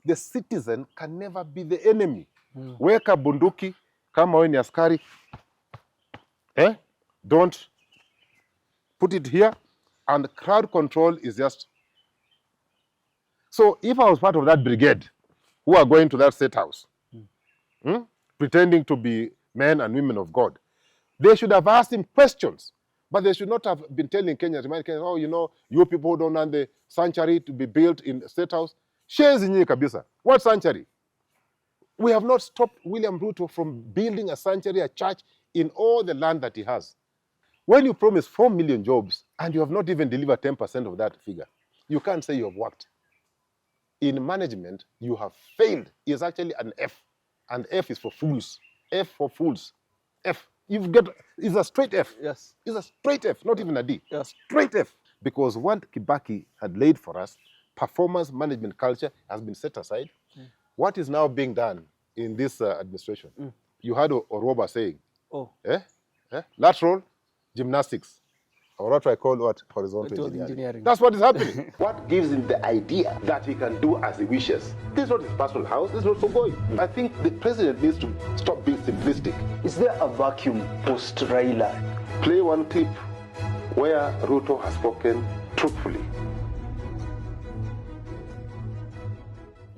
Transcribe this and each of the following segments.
The citizen can never be the enemy. Weka bunduki, kama wewe ni askari, don't put it here, and crowd control is just... So if I was part of that brigade who are going to that state house, pretending to be men and women of God, they should have asked him questions, but they should not have been telling Kenyans, oh, you know, you people don't want the sanctuary to be built in state house. Shares in kabisa. What sanctuary? We have not stopped William Ruto from building a sanctuary, a church in all the land that he has. When you promise 4 million jobs and you have not even delivered 10% of that figure, you can't say you have worked. In management, you have failed. It's actually an F. And F is for fools. F for fools. F. It's a straight F. Yes. It's a straight F, not even a D. Yes. Straight F. Because what Kibaki had laid for us, performance management culture, has been set aside. What is now being done in this administration? You heard Oroba saying, lateral gymnastics, or what I call horizontal engineering. That's what is happening. What gives him the idea that he can do as he wishes? This is not his personal house. This is not for going. I think the president needs to stop being simplistic. Is there a vacuum post Raila? Play one clip where Ruto has spoken truthfully.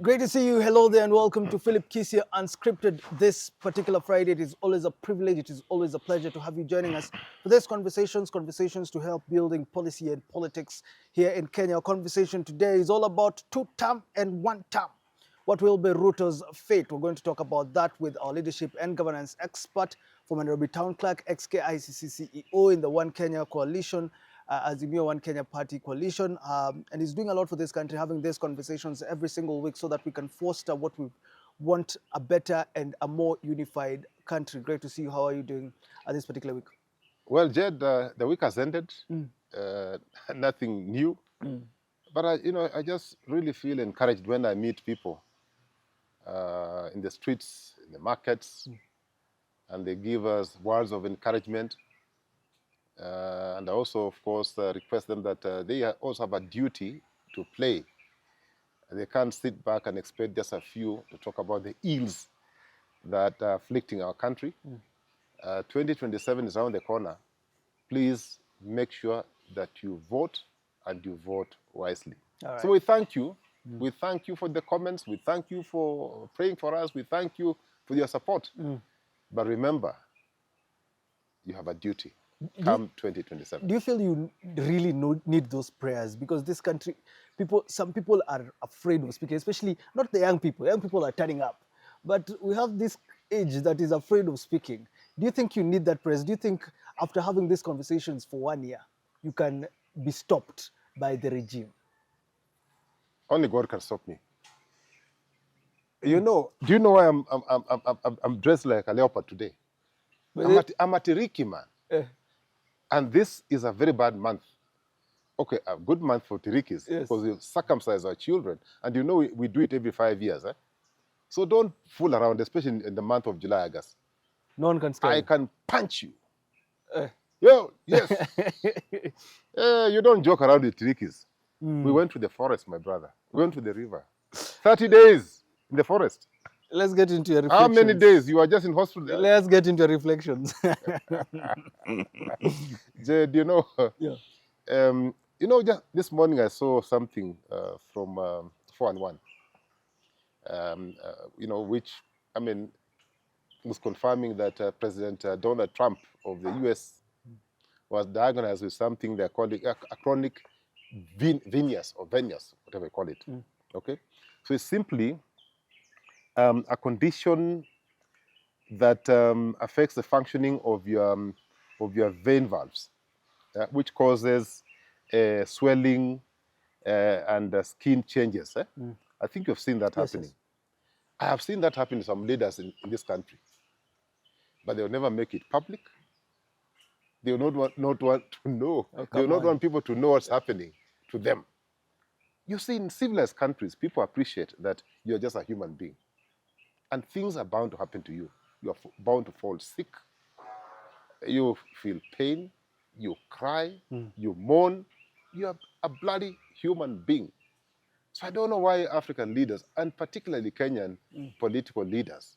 Great to see you. Hello there and welcome to Philip Kisia Unscripted. This particular Friday, it is always a privilege, it is always a pleasure to have you joining us for these conversations to help building policy and politics here in Kenya. Our conversation today is all about 2-term and 1-term. What will be Ruto's fate? We're going to talk about that with our leadership and governance expert, former Nairobi Town Clerk, ex-KICC CEO in the One Kenya Coalition, Azimio One Kenya Party coalition, and he's doing a lot for this country, having these conversations every single week so that we can foster what we want, a better and a more unified country. Great to see you. How are you doing this particular week? Well, Jed, the week has ended. Nothing new. But I just really feel encouraged when I meet people in the streets, in the markets, and they give us words of encouragement. And I also, of course, request them that they also have a duty to play. They can't sit back and expect just a few to talk about the ills that are afflicting our country. 2027 is around the corner. Please make sure that you vote and you vote wisely. Right. So we thank you. We thank you for the comments. We thank you for praying for us. We thank you for your support. But remember, you have a duty. Come 2027. Do you feel you really need those prayers? Because this country, some people are afraid of speaking, especially not the young people. Young people are turning up. But we have this age that is afraid of speaking. Do you think you need that prayers? Do you think after having these conversations for 1 year, you can be stopped by the regime? Only God can stop me. You know, do you know why I'm dressed like a leopard today? I'm a Tiriki man. And this is a very bad month. Okay, a good month for Tirikis, because we circumcise our children. And you know we do it every 5 years. So don't fool around, especially in the month of July, August. No one can stop. I can punch you. Yes. You don't joke around with Tirikis. We went to the forest, my brother. We went to the river. 30 days in the forest. Let's get into your reflections. How many days? You are just in hospital? Let's get into your reflections. Jed, just this morning I saw something from 4&1, which, was confirming that President Donald Trump of the U.S. was diagnosed with something they're calling a chronic venous, whatever you call it. Okay? So it's simply a condition that affects the functioning of your vein valves, which causes swelling and skin changes. I think you've seen that happening. Yes. I have seen that happen to some leaders in this country, but they'll never make it public. They will not want to know. They will not want people to know what's happening to them. You see, in civilized countries, people appreciate that you're just a human being. And things are bound to happen to you. You are bound to fall sick. You feel pain. You cry. You mourn. You are a bloody human being. So I don't know why African leaders, and particularly Kenyan political leaders,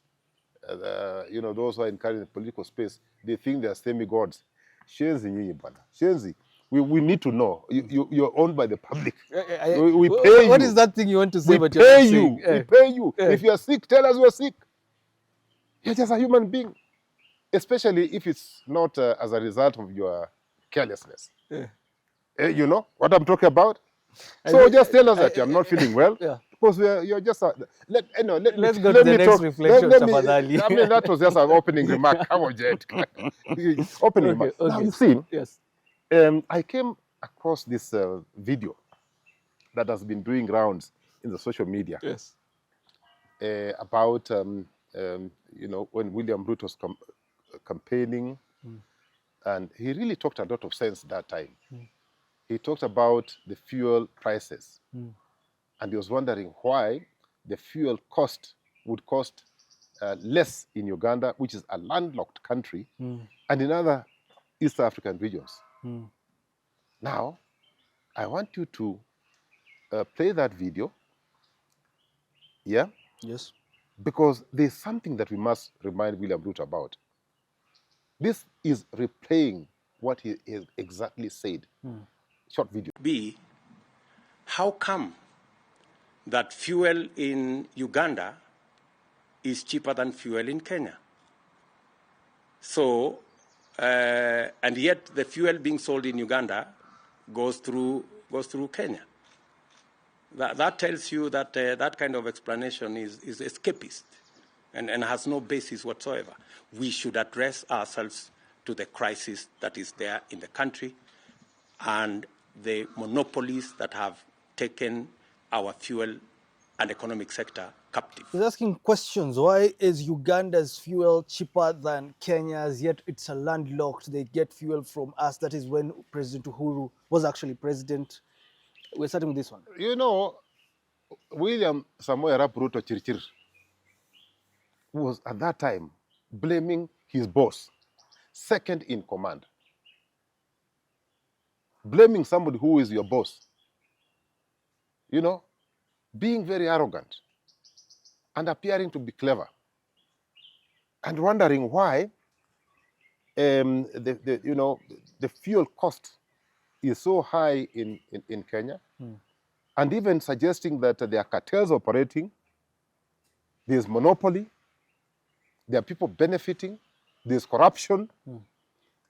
those who are in the political space, they think they are semi-gods. Shenzi nyinyi bwana. Shenzi, we need to know. You're owned by the public. We pay you. What is that thing you want to say? We But pay you're you. saying? We pay you. If you are sick, tell us you are sick. You're just a human being. Especially if it's not as a result of your carelessness. You know what I'm talking about? So just tell us that I'm not feeling well. Yeah. Because you're just Let's go to the next reflection, tafadhali. I mean, that was just an opening remark. Come on, Jed. Opening remark. Now, you see, yes. I came across this video that has been doing rounds in the social media. Yes. About, when William Ruto was campaigning, and he really talked a lot of sense that time. He talked about the fuel prices. And he was wondering why the fuel would cost less in Uganda, which is a landlocked country, and in other East African regions. Now, I want you to play that video. Yeah? Yes. Because there's something that we must remind William Ruto about. This is replaying what he exactly said. Short video. B, how come that fuel in Uganda is cheaper than fuel in Kenya? So, and yet the fuel being sold in Uganda goes through Kenya. That tells you that that kind of explanation is escapist and has no basis whatsoever. We should address ourselves to the crisis that is there in the country and the monopolies that have taken our fuel and economic sector captive. He's asking questions. Why is Uganda's fuel cheaper than Kenya's, yet it's a landlocked? They get fuel from us. That is when President Uhuru was actually president. We're starting with this one. You know, William Samoei Arap Ruto Chirchir was at that time blaming his boss, second in command. Blaming somebody who is your boss. You know, being very arrogant and appearing to be clever. And wondering why the fuel cost is so high in Kenya. And even suggesting that there are cartels operating, there's monopoly, there are people benefiting, there's corruption,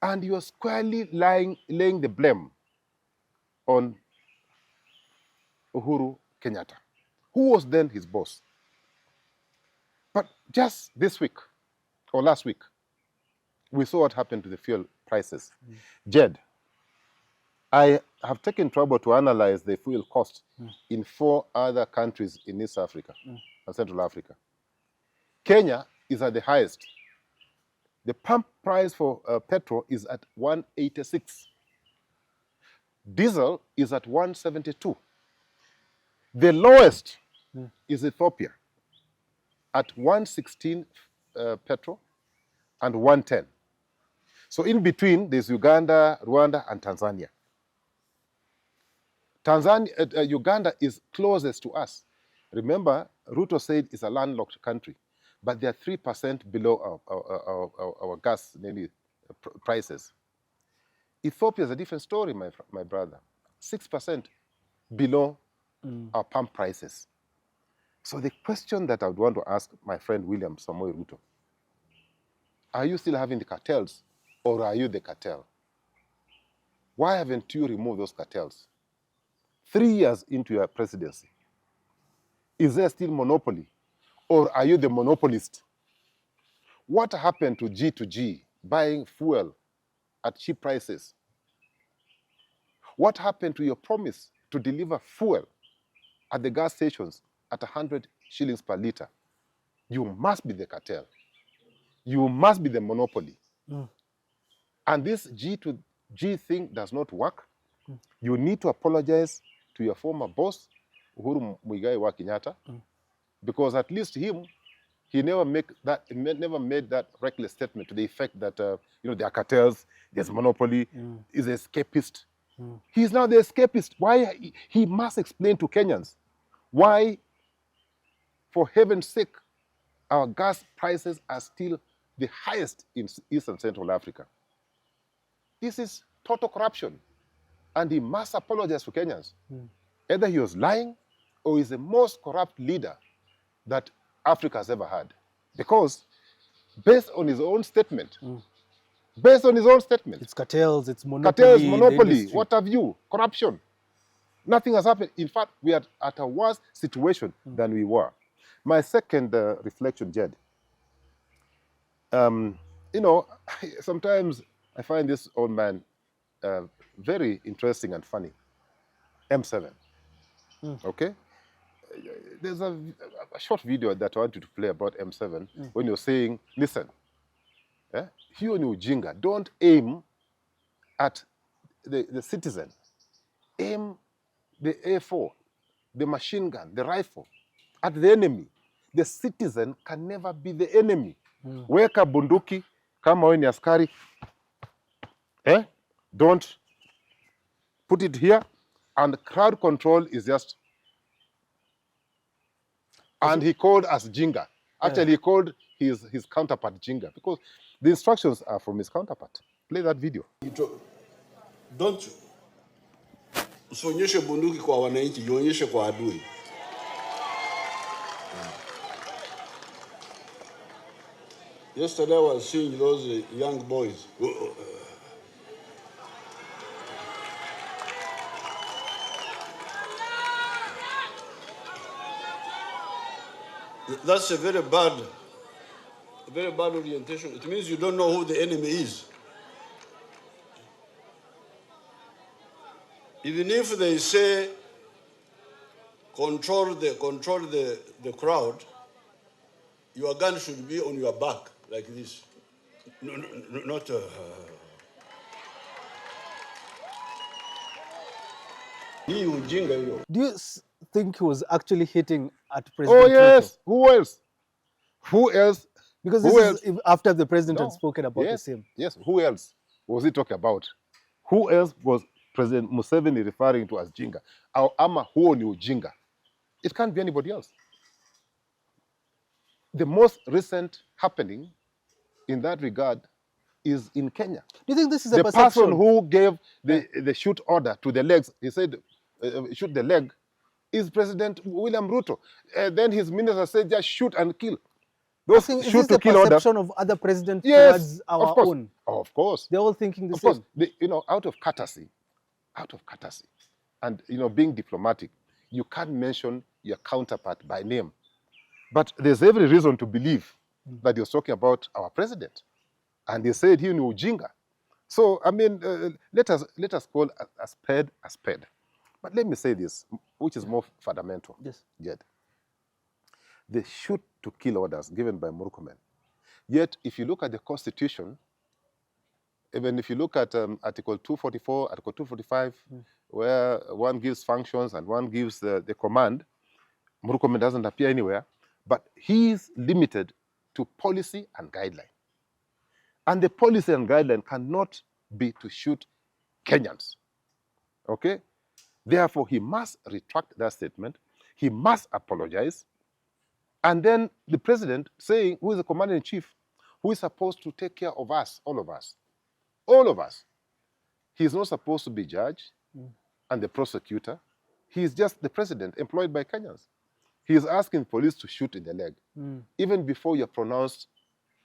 and you're squarely laying the blame on Uhuru Kenyatta, who was then his boss. But just this week, or last week, we saw what happened to the fuel prices. Jed, I have taken trouble to analyze the fuel cost in 4 other countries in East Africa and Central Africa. Kenya is at the highest. The pump price for petrol is at 186. Diesel is at 172. The lowest is Ethiopia at 116 petrol and 110. So in between, there's Uganda, Rwanda, and Tanzania. Uganda is closest to us. Remember, Ruto said it's a landlocked country, but they are 3% below our gas prices. Ethiopia is a different story, my brother. 6% below our pump prices. So the question that I would want to ask my friend William Samoei Ruto, are you still having the cartels, or are you the cartel? Why haven't you removed those cartels? 3 years into your presidency, is there still monopoly, or are you the monopolist? What happened to G2G, buying fuel at cheap prices? What happened to your promise to deliver fuel at the gas stations at 100 shillings per liter? You must be the cartel. You must be the monopoly. And this G2G thing does not work. You need to apologize to your former boss, Uhuru Muigai wa Kenyatta, because at least he never made that reckless statement to the effect that there are cartels, there's monopoly, he's an escapist. He's now the escapist. Why? He must explain to Kenyans Why, for heaven's sake, our gas prices are still the highest in East and Central Africa? This is total corruption. And he must apologize to Kenyans. Either he was lying or he's the most corrupt leader that Africa has ever had. Because based on his own statement, It's cartels, it's monopoly. cartels, in the monopoly, industry. what have you, corruption. Nothing has happened. In fact, we are at a worse situation than we were. My second reflection, Jed, you know, sometimes I find this old man very interesting and funny. M7, okay? There's a short video that I want you to play about M7 when you're saying, listen, hiyo ni ujinga. Don't aim at the citizen. Aim the A4, the machine gun, the rifle, at the enemy. The citizen can never be the enemy. Weka bunduki kama wewe ni askari. Don't put it here. And crowd control is just... And he called us jinga. Actually, he called his counterpart jinga because the instructions are from his counterpart. Play that video. Don't usionyeshe bunduki kwa wananchi, ionyeshe kwa adui. Yesterday I was seeing those young boys. That's a very bad orientation. It means you don't know who the enemy is. Even if they say control the crowd, your gun should be on your back like this. No, not. Do you think he was actually hitting at President Oh yes. Ruto? Who else? Because Who this else? is after the president No. had spoken about Yes, the same. Yes. Who else was he talking about? Who else was President Museveni referring to as jinga? Au ama huo ni ujinga? It can't be anybody else. The most recent happening in that regard is in Kenya. Do you think this is a The perception? person who gave the shoot order to the legs, he said, shoot the leg, is President William Ruto. Then his minister said, just shoot and kill. Those Is shoot this to the kill orders. perception of other presidents Yes, towards our of course. own? Oh, of course. They're all thinking the Of same. course, you know, out of courtesy, and you know, being diplomatic, you can't mention your counterpart by name. But there's every reason to believe that he was talking about our president, and he said he knew ujinga. So I mean, let us call a spade a spade. But let me say this, which is more fundamental. Yes. Yet, the shoot to kill orders given by Murkomen. Yet, if you look at the Constitution, even if you look at Article 244, Article 245, where one gives functions and one gives the command, Murkomen doesn't appear anywhere, but he is limited to policy and guideline. And the policy and guideline cannot be to shoot Kenyans. Okay? Therefore, he must retract that statement. He must apologize. And then the president saying, who is the commander-in-chief, who is supposed to take care of us, all of us. He's not supposed to be judge and the prosecutor. He's just the president employed by Kenyans. He is asking police to shoot in the leg, even before you're pronounced,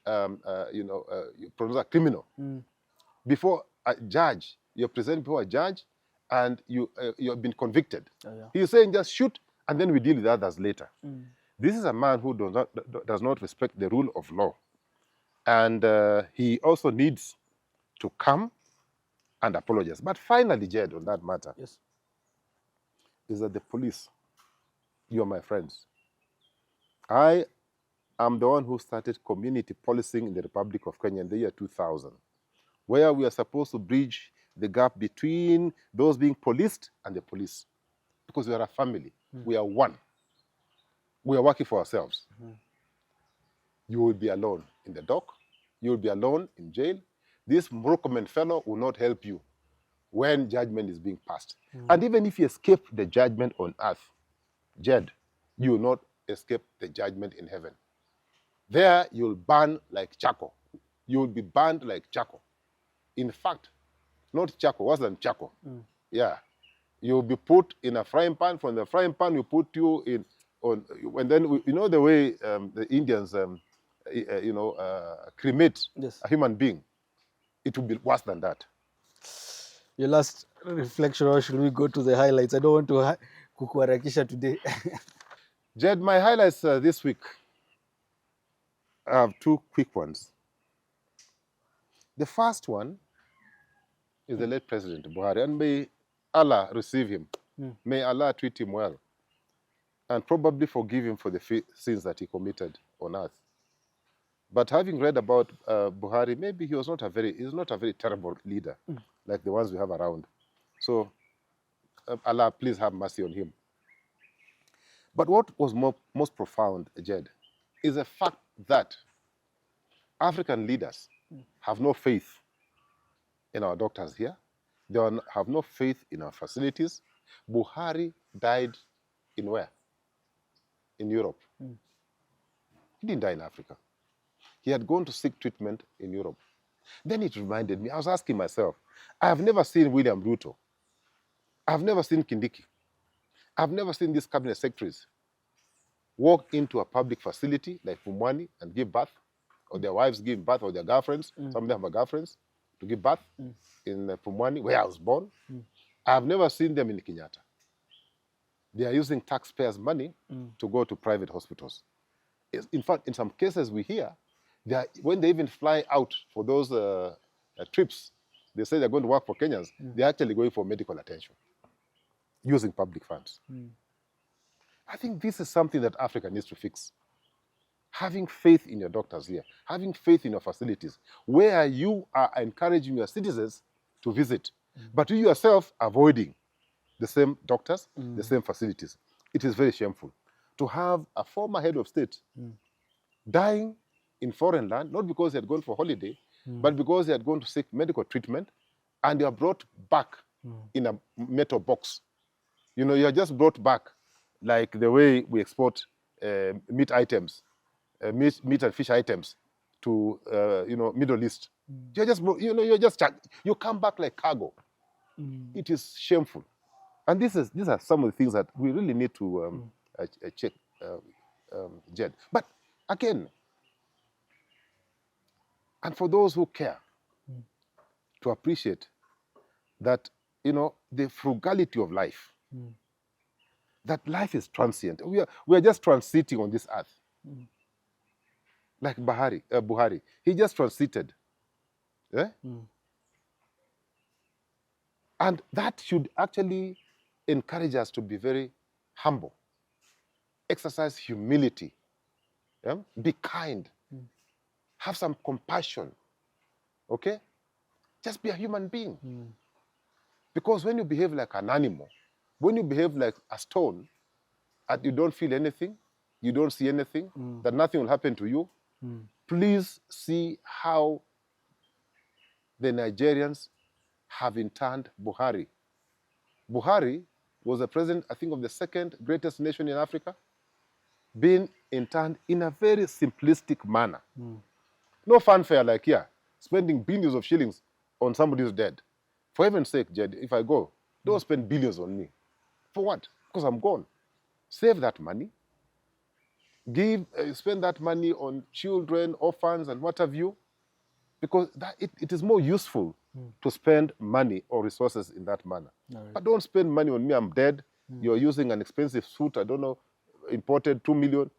you're pronounced a criminal. Before a judge, you're presented before a judge, and you have been convicted. He's saying just shoot, and then we deal with others later. This is a man who does not respect the rule of law. And he also needs to come and apologize. But finally, Jed, on that matter, Yes. is that the police, you are my friends. I am the one who started community policing in the Republic of Kenya in the year 2000, where we are supposed to bridge the gap between those being policed and the police. Because we are a family. We are one. We are working for ourselves. You will be alone in the dock. You will be alone in jail. This Murkomen fellow will not help you when judgment is being passed. And even if you escape the judgment on earth, Jed, you will not escape the judgment in heaven. There you'll burn like charcoal. You will be burned like charcoal. In fact, not charcoal, worse than charcoal. Yeah. You'll be put in a frying pan. From the frying pan, we put you in, and then, you know the way the Indians, cremate Yes. a human being? It will be worse than that. Your last reflection, or should we go to the highlights? I don't want to kukuharakisha today. Jed, my highlights this week, I have two quick ones. The first one is the late President Buhari, and may Allah receive him. May Allah treat him well, and probably forgive him for the sins that he committed on earth. But having read about Buhari, maybe he's not a very terrible leader like the ones we have around. So Allah, please have mercy on him. But what was most profound, Jed, is the fact that African leaders have no faith in our doctors here. They have no faith in our facilities. Buhari died in where? In Europe. He didn't die in Africa. He had gone to seek treatment in Europe. Then it reminded me, I was asking myself, I have never seen William Ruto. I have never seen Kindiki. I have never seen these cabinet secretaries walk into a public facility like Pumwani and give birth, or their wives give birth, or their girlfriends. Some of them have girlfriends to give birth in Pumwani, where I was born. I have never seen them in Kenyatta. They are using taxpayers' money to go to private hospitals. In fact, in some cases we hear, when they even fly out for those trips, they say they're going to work for Kenyans, they're actually going for medical attention using public funds. I think this is something that Africa needs to fix. Having faith in your doctors here, having faith in your facilities, where you are encouraging your citizens to visit, but you yourself avoiding the same doctors, the same facilities. It is very shameful to have a former head of state dying in foreign land, not because he had gone for holiday, but because he had gone to seek medical treatment, and you are brought back in a metal box. You know, you are just brought back like the way we export meat items, meat and fish items to Middle East. You're just, you come back like cargo. It is shameful, and these are some of the things that we really need to check, Jed. But again, and for those who care, to appreciate that, the frugality of life, that life is transient. We are just transiting on this earth. Like Buhari, he just transited. Yeah? And that should actually encourage us to be very humble, exercise humility, be kind, have some compassion, okay? Just be a human being. Because when you behave like an animal, when you behave like a stone, and you don't feel anything, you don't see anything, that nothing will happen to you, please see how the Nigerians have interned Buhari. Buhari was the president, I think, of the second greatest nation in Africa, being interned in a very simplistic manner. No fanfare like here, spending billions of shillings on somebody who's dead. For heaven's sake, Jed, if I go, don't spend billions on me. For what? Because I'm gone. Save that money. Spend that money on children, orphans, and what have you, because it is more useful to spend money or resources in that manner. Right. But don't spend money on me, I'm dead. You're using an expensive suit, I don't know, imported 2 million,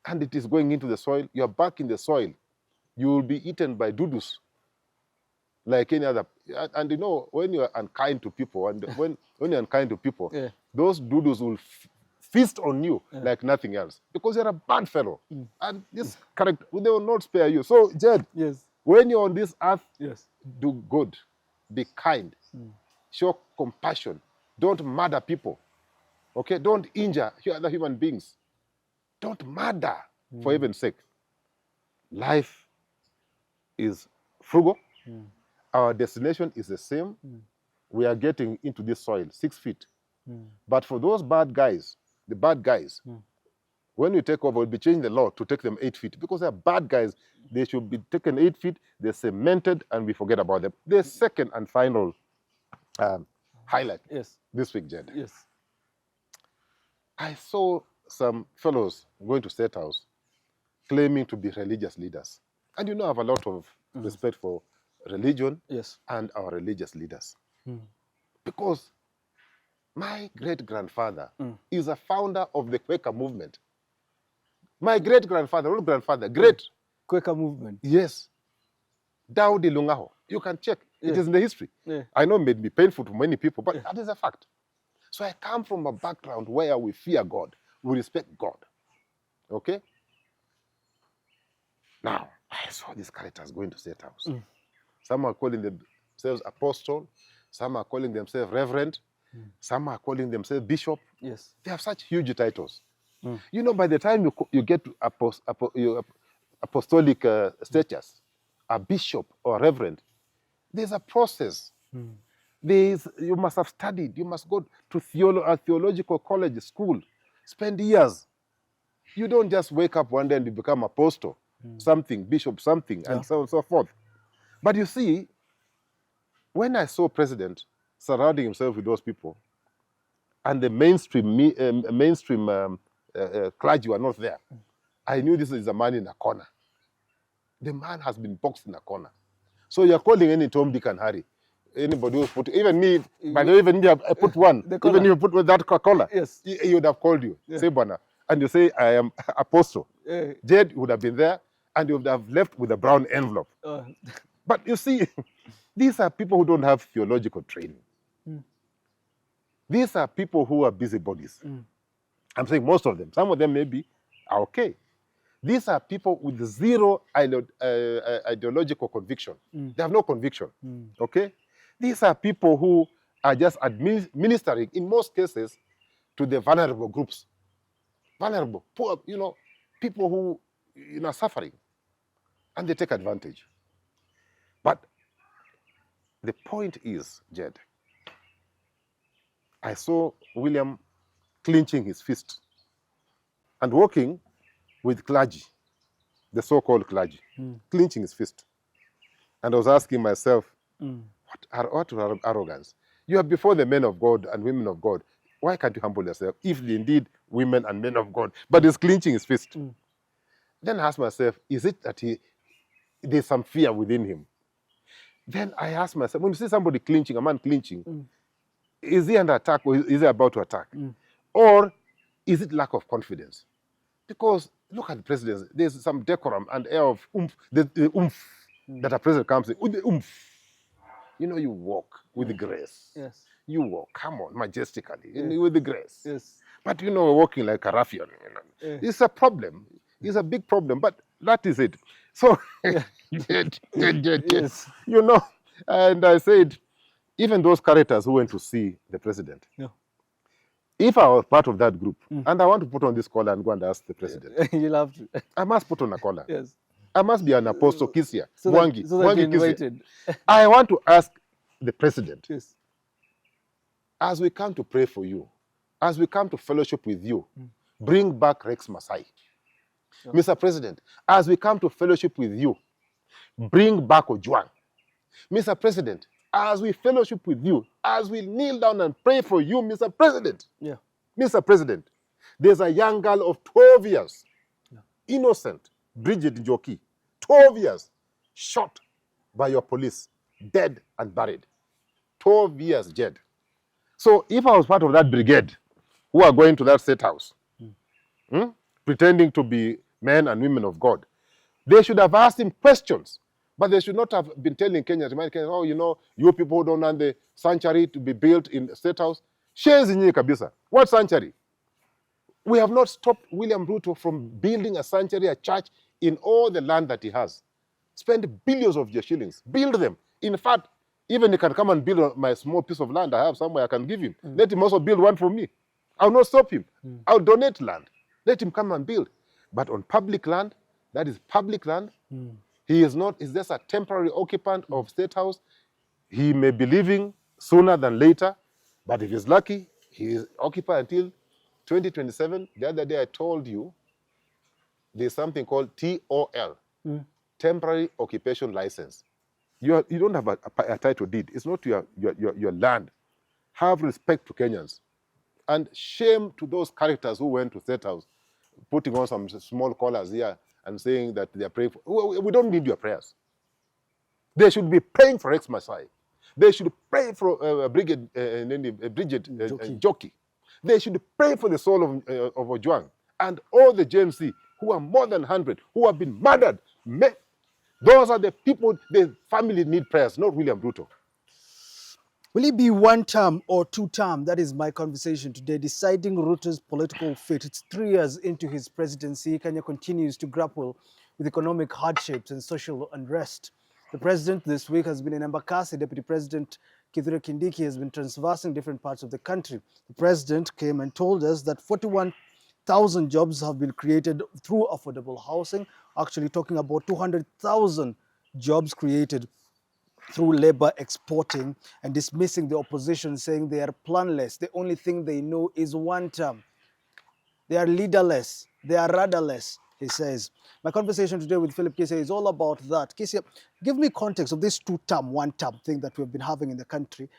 and it is going into the soil. You're back in the soil. You will be eaten by doodles like any other. And when you're unkind to people, and when you're unkind to people, those doodles will feast on you like nothing else, because you're a bad fellow. And this character, they will not spare you. So, Jed, when you're on this earth, do good, be kind, show compassion, don't murder people, okay? Don't injure other human beings. Don't murder, for heaven's sake. Life is frugal. Our destination is the same. We are getting into this soil, 6 feet. But for those bad guys the bad guys. When we take over, we'll be changing the law to take them 8 feet because they're bad guys. They should be taken 8 feet, they're cemented, and we forget about them. The second and final highlight this week, Jed. Yes. I saw some fellows going to State House claiming to be religious leaders. And you know, I have a lot of respect for religion and our religious leaders. Because my great-grandfather is a founder of the Quaker movement. My great-grandfather, not grandfather, great. Quaker movement. Yes. Daudi Lungaho. You can check. It is in the history. I know it may be painful to many people, but that is a fact. So I come from a background where we fear God. We respect God. Okay? Now, I saw these characters going to State House. Some are calling themselves apostle. Some are calling themselves reverend. Some are calling themselves bishop. Yes. They have such huge titles. You know, by the time you get to apostolic status, a bishop or reverend, there's a process. You must have studied. You must go to a theological college, school, spend years. You don't just wake up one day and you become apostle, something, bishop, something, and so on and so forth. But you see, when I saw President surrounding himself with those people, and the mainstream clergy were not there, I knew this is a man in a corner. The man has been boxed in a corner. So you're calling any Tom, Dick, and Harry. Anybody who put, even me, by the way, even me, I put one. Even if you put with that collar, he would have called you. Say, Bwana. And you say, I am apostle. Jed would have been there, and you would have left with a brown envelope. But you see, these are people who don't have theological training. These are people who are busybodies. I'm saying most of them. Some of them maybe are okay. These are people with zero ideological conviction. They have no conviction. Okay? These are people who are just administering, in most cases, to the vulnerable groups. Vulnerable, poor, you know, people who are suffering. And they take advantage. But the point is, Jed, I saw William clenching his fist and walking with clergy, the so-called clergy, clenching his fist. And I was asking myself, what arrogance? You are before the men of God and women of God. Why can't you humble yourself if indeed women and men of God? But he's clenching his fist. Then I asked myself, is it that there's some fear within him? Then I asked myself, when you see somebody clenching, a man clenching, is he under attack or is he about to attack? Or is it lack of confidence? Because look at the president, there's some decorum and air of oomph, the oomph that a president comes in, with the oomph. You know, you walk with the grace. You walk, come on, majestically, with the grace. But you know, walking like a ruffian, you know. It's a problem. It's a big problem, but that is it. So, you know, and I said, even those characters who went to see the president, if I was part of that group, and I want to put on this collar and go and ask the president, You'll have to. I must put on a collar. I must be an apostle, Kisia, So Mwangi, that Mwangi you're Kisia. invited. I want to ask the president, as we come to pray for you, as we come to fellowship with you, bring back Rex Masai. Mr. President, as we come to fellowship with you, bring back Ojuang. Mr. President, as we fellowship with you, as we kneel down and pray for you, Mr. President, Mr. President, there's a young girl of 12 years, innocent, Bridget Njoki, 12 years, shot by your police, dead and buried. 12 years dead. So if I was part of that brigade who are going to that state house, pretending to be men and women of God, they should have asked him questions. But they should not have been telling Kenyans, oh, you know, you people who don't want the sanctuary to be built in the State House. Shares in kabisa. What sanctuary? We have not stopped William Ruto from building a sanctuary, a church in all the land that he has. Spend billions of your shillings. Build them. In fact, even he can come and build on my small piece of land I have somewhere I can give him. Let him also build one for me. I'll not stop him. I'll donate land. Let him come and build. But on public land, that is public land, he is not, is just a temporary occupant of State House. He may be leaving sooner than later, but if he's lucky, he is occupied until 2027, the other day I told you there's something called TOL, temporary occupation license. You don't have a title deed. It's not your land. Have respect to Kenyans. And shame to those characters who went to State House, putting on some small collars here and saying that they are praying for. We don't need your prayers. They should be praying for ex-Masai. They should pray for Bridget Jockey. They should pray for the soul of Ojwang and all the JMC who are more than 100 who have been murdered. Those are the people, the family need prayers, not William Ruto. Will it be one term or two term? That is my conversation today, deciding Ruto's political fate. It's 3 years into his presidency. Kenya continues to grapple with economic hardships and social unrest. The president this week has been in Embakasi. Deputy President Kithure Kindiki has been transversing different parts of the country. The president came and told us that 41,000 jobs have been created through affordable housing, actually talking about 200,000 jobs created through labor exporting, and dismissing the opposition, saying they are planless. The only thing they know is one term. They are leaderless. They are rudderless, he says. My conversation today with Philip Kisia is all about that. Kisia, give me context of this two-term, one-term thing that we've been having in the country.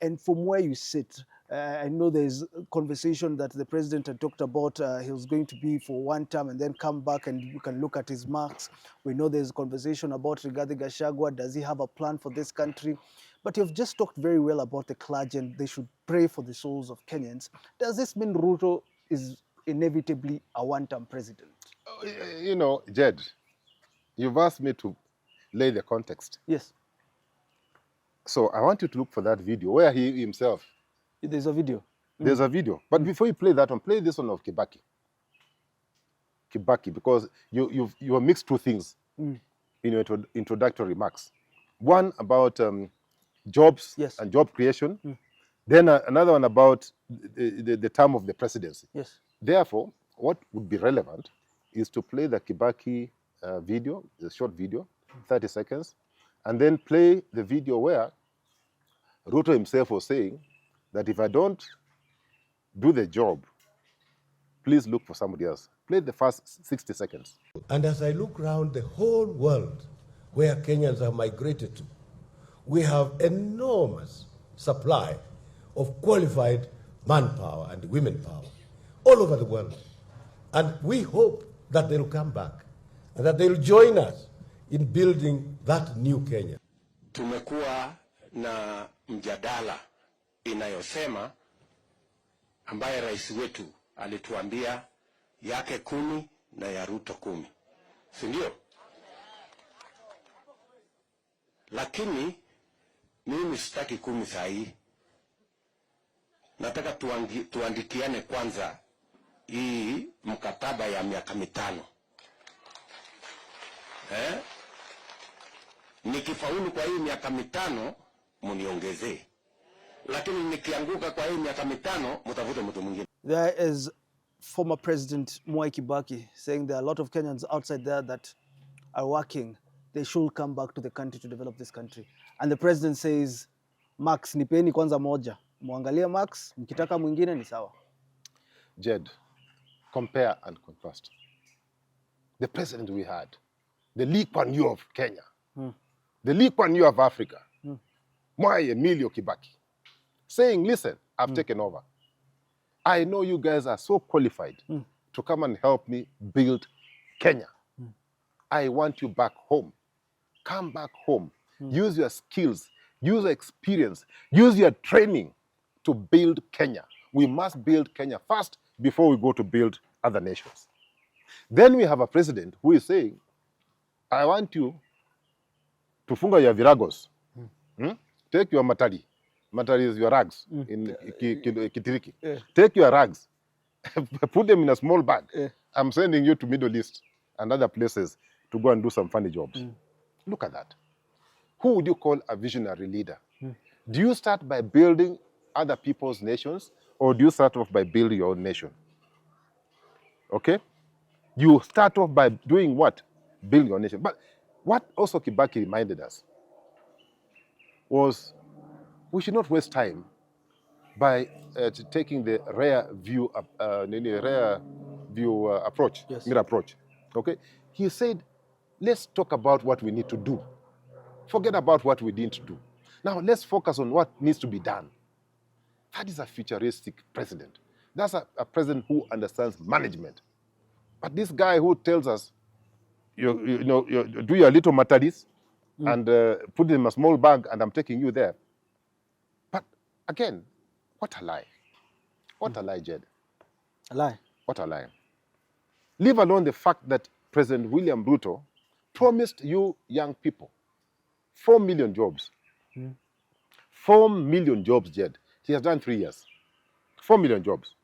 And from where you sit, I know there's a conversation that the president had talked about. He was going to be for one term and then come back, and you can look at his marks. We know there's a conversation about Rigathi Gachagua. Does he have a plan for this country? But you've just talked very well about the clergy, and they should pray for the souls of Kenyans. Does this mean Ruto is inevitably a one-term president? You know, Jed, you've asked me to lay the context. Yes. So I want you to look for that video where he himself. There's a video. There's a video. But before you play that one, play this one of Kibaki. Kibaki, because you have mixed two things in your introductory remarks. One about jobs and job creation. Then another one about the term of the presidency. Yes. Therefore, what would be relevant is to play the Kibaki video, the short video, 30 seconds, and then play the video where Ruto himself was saying that if I don't do the job, please look for somebody else. Play the first 60 seconds. And as I look around the whole world where Kenyans have migrated to, we have enormous supply of qualified manpower and women power all over the world. And we hope that they'll come back and that they'll join us in building that new Kenya. Tumekuwa na mjadala inayosema ambaye rais wetu alituambia yake 10 na ya Ruto 10. Si ndio? Lakini mimi sitaki 10 saa hii. Nataka tuandikiane kwanza hii mkataba ya miaka 5. Nikifaulu kwa hii miaka 5 muniongezee. Lakini nikianguka kwa hii miaka 5 mtafute mtu mwingine. There is former President Mwai Kibaki saying there are a lot of Kenyans outside there that are working. They should come back to the country to develop this country. And the president says, Max, nipeni kwanza moja. Muangalie Max, mkitaka mwingine ni sawa. Jed, compare and contrast. The president we had, the Lee Kuan Yew of Kenya, the Lee Kuan Yew of Africa, Mwai Emilio Kibaki, saying, listen, I've taken over. I know you guys are so qualified to come and help me build Kenya. I want you back home. Come back home. Use your skills, use your experience, use your training to build Kenya. We must build Kenya first before we go to build other nations. Then we have a president who is saying, I want you to funga your viragos. Take your matari. Matari is your rags in Kitiriki. Take your rags, put them in a small bag. I'm sending you to Middle East and other places to go and do some funny jobs. Look at that. Who would you call a visionary leader? Do you start by building other people's nations, or do you start off by building your own nation? Okay? You start off by doing what? Building your nation. But what also Kibaki reminded us was we should not waste time by taking the rare view approach, Yes. mirror approach. Okay, he said, let's talk about what we need to do. Forget about what we didn't do. Now let's focus on what needs to be done. That is a futuristic president. That's a president who understands management. But this guy who tells us, you do your little matadis and put it in a small bag and I'm taking you there. But again, what a lie. What a lie, Jed. A lie. What a lie. Leave alone the fact that President William Ruto promised you young people 4 million jobs. 4 million jobs, Jed. He has done 3 years. 4 million jobs.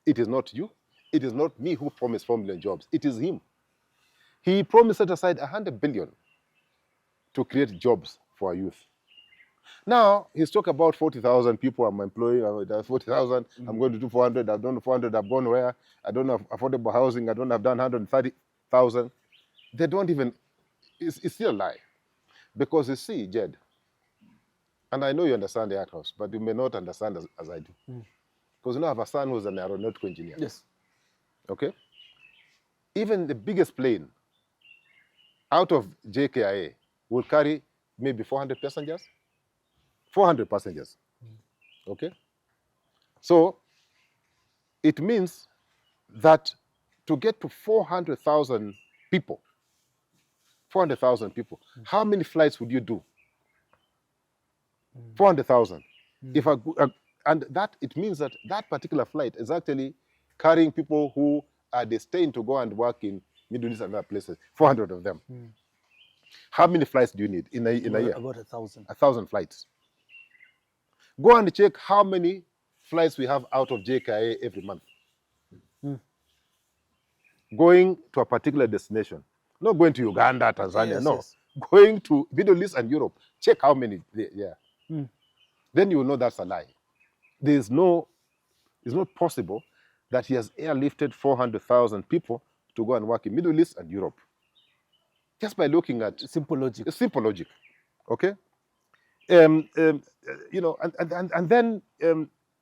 It is not you. It is not me who promised 4 million jobs. It is him. He promised set aside 100 billion to create jobs for our youth. Now, he's talking about 40,000 people I'm employing, 40,000, I'm going to do 400, I've done 400, I've gone where, I don't have affordable housing, I don't have done 130,000. They don't even, it's still a lie. Because you see, Jed, and I know you understand the Art House, but you may not understand as I do. Because I have a son who's an aeronautical engineer. Yes. Okay? Even the biggest plane out of JKIA will carry maybe 400 passengers. 400 passengers. Okay? So it means that to get to 400,000 people, 400,000 people, how many flights would you do? 400,000. If and that it means that that particular flight is actually carrying people who are destined to go and work in Middle East and other places. 400 of them. How many flights do you need in a year? About 1,000. 1,000 flights. Go and check how many flights we have out of JKIA every month. Going to a particular destination. Not going to Uganda, Tanzania, Yes, no. yes. Going to Middle East and Europe. Check how many there. Then you will know that's a lie. It's not possible that he has airlifted 400,000 people to go and work in Middle East and Europe. Just by looking at Simple logic. simple logic, okay? You know, and then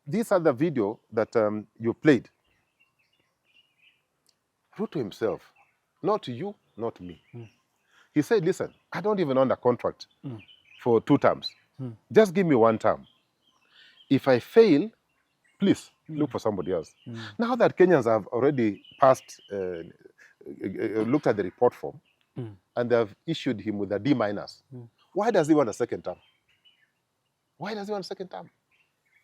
this other video that you played, Ruto himself, not you, not me. He said, listen, I don't even own a contract for 2 terms. Just give me 1 term. If I fail, please look for somebody else. Now that Kenyans have already passed, looked at the report form, and they have issued him with a D-, why does he want a 2nd term? Why does he want a 2nd term?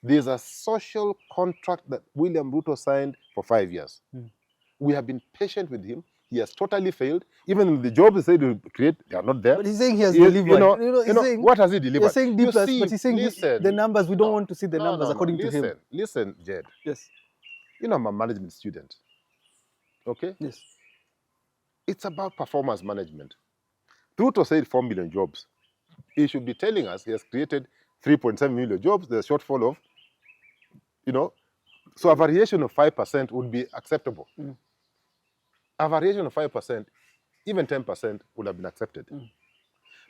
There's a social contract that William Ruto signed for 5 years. We have been patient with him. He has totally failed. Even the jobs he said he would create, they are not there. But he's saying he has delivered. You know, saying, what has he delivered? You're saying D+, You see, but he's saying listen, the numbers, we don't no, want to see the no, numbers no, according to him. Listen, Jed. Yes. You know, I'm a management student. Okay? Yes. It's about performance management. Ruto said 4 million jobs. He should be telling us he has created 3.7 million jobs. There's a shortfall of, you know, so a variation of 5% would be acceptable. A variation of 5%, even 10% would have been accepted.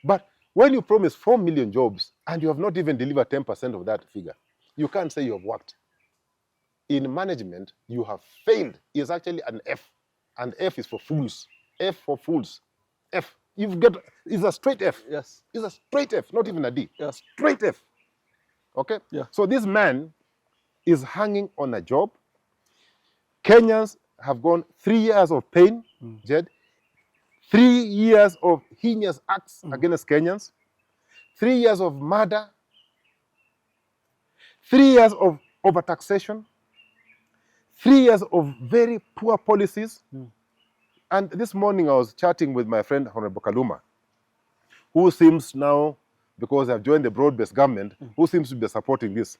But when you promise 4 million jobs and you have not even delivered 10% of that figure, you can't say you have worked. In management, you have failed. It's actually an F. And F is for fools. F for fools. F. It's a straight F. Yes. It's a straight F, not even a D. Yes. Straight F. Okay? Yeah. So this man is hanging on a job. Kenyans have gone 3 years of pain, Jed. 3 years of heinous acts against Kenyans. 3 years of murder. 3 years of overtaxation. 3 years of very poor policies. And this morning I was chatting with my friend Honorable Kaluma, who seems now, because I've joined the broad-based government, who seems to be supporting this.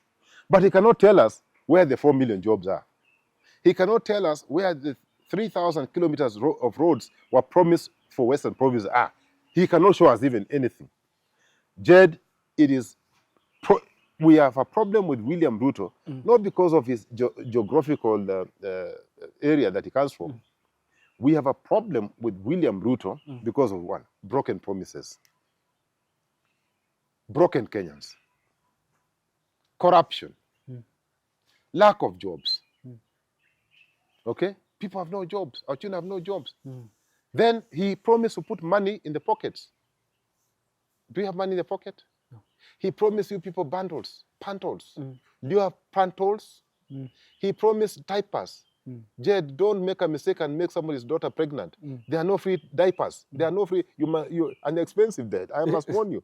But he cannot tell us where the 4 million jobs are. He cannot tell us where the 3,000 kilometers of roads were promised for Western Province are. He cannot show us even anything. Jed, we have a problem with William Ruto, not because of his geographical area that he comes from. We have a problem with William Ruto because of 1, broken promises, broken Kenyans, corruption, lack of jobs. Okay? People have no jobs. Our children have no jobs. Then he promised to put money in the pockets. Do you have money in the pocket? No. He promised you people bundles, pantals. Do you have pantals? He promised diapers. Jed, don't make a mistake and make somebody's daughter pregnant. There are no free diapers. There are no free, and they're expensive, Dad. I must warn you.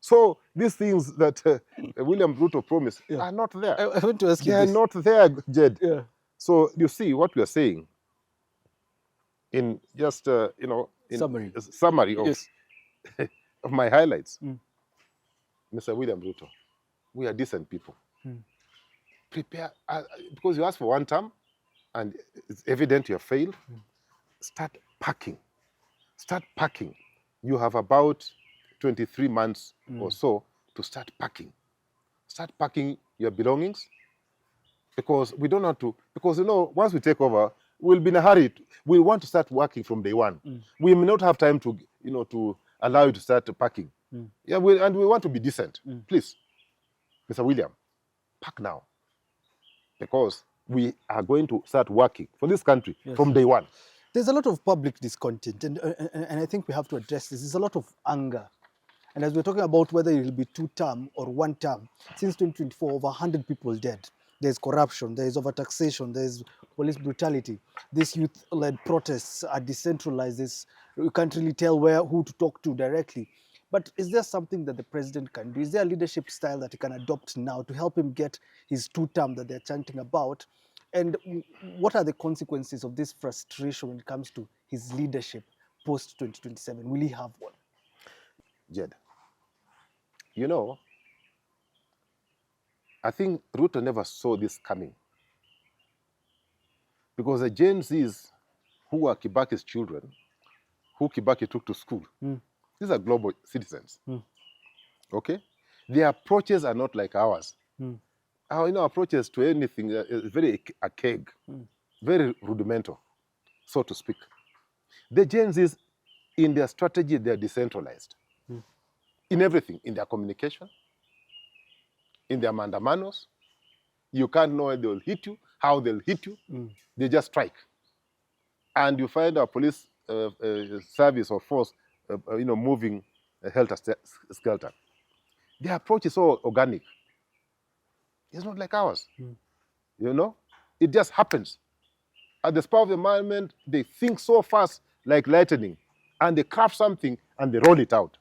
So these things that William Ruto promised are not there. I want to ask you They are this. not there, Jed. Yeah. So you see what we are saying in just, in Summary. a summary of, Yes. of my highlights. Mr. William Ruto, we are decent people. Prepare, because you asked for one term and it's evident you have failed. Start packing. Start packing. You have about 23 months or so to start packing. Start packing your belongings, because we don't have to, because once we take over, we'll be in a hurry. We'll want to start working from day one. We may not have time to, to allow you to start packing. Yeah, and we want to be decent. Please, Mr. William, pack now. Because we are going to start working for this country from day one. There's a lot of public discontent, and I think we have to address this. There's a lot of anger. And as we're talking about whether it will be 2-term or 1-term, since 2024, over 100 people dead. There's corruption, there's overtaxation, there's police brutality. These youth-led protests are decentralized. You can't really tell who to talk to directly. But is there something that the president can do? Is there a leadership style that he can adopt now to help him get his 2-term that they're chanting about? And what are the consequences of this frustration when it comes to his leadership post-2027? Will he have one? Jed, I think Ruto never saw this coming. Because the Gen Zs who are Kibaki's children, who Kibaki took to school, these are global citizens. Okay? Their approaches are not like ours. Our approaches to anything is very archaic, very rudimental, so to speak. The Gen Zs, in their strategy, they're decentralized. In everything, in their communication, in their mandamanos. You can't know when they'll hit you, how they'll hit you. They just strike. And you find our police service or force moving helter-skelter. Their approach is so organic. It's not like ours. It just happens. At the spur of the moment, they think so fast like lightning, and they craft something and they roll it out.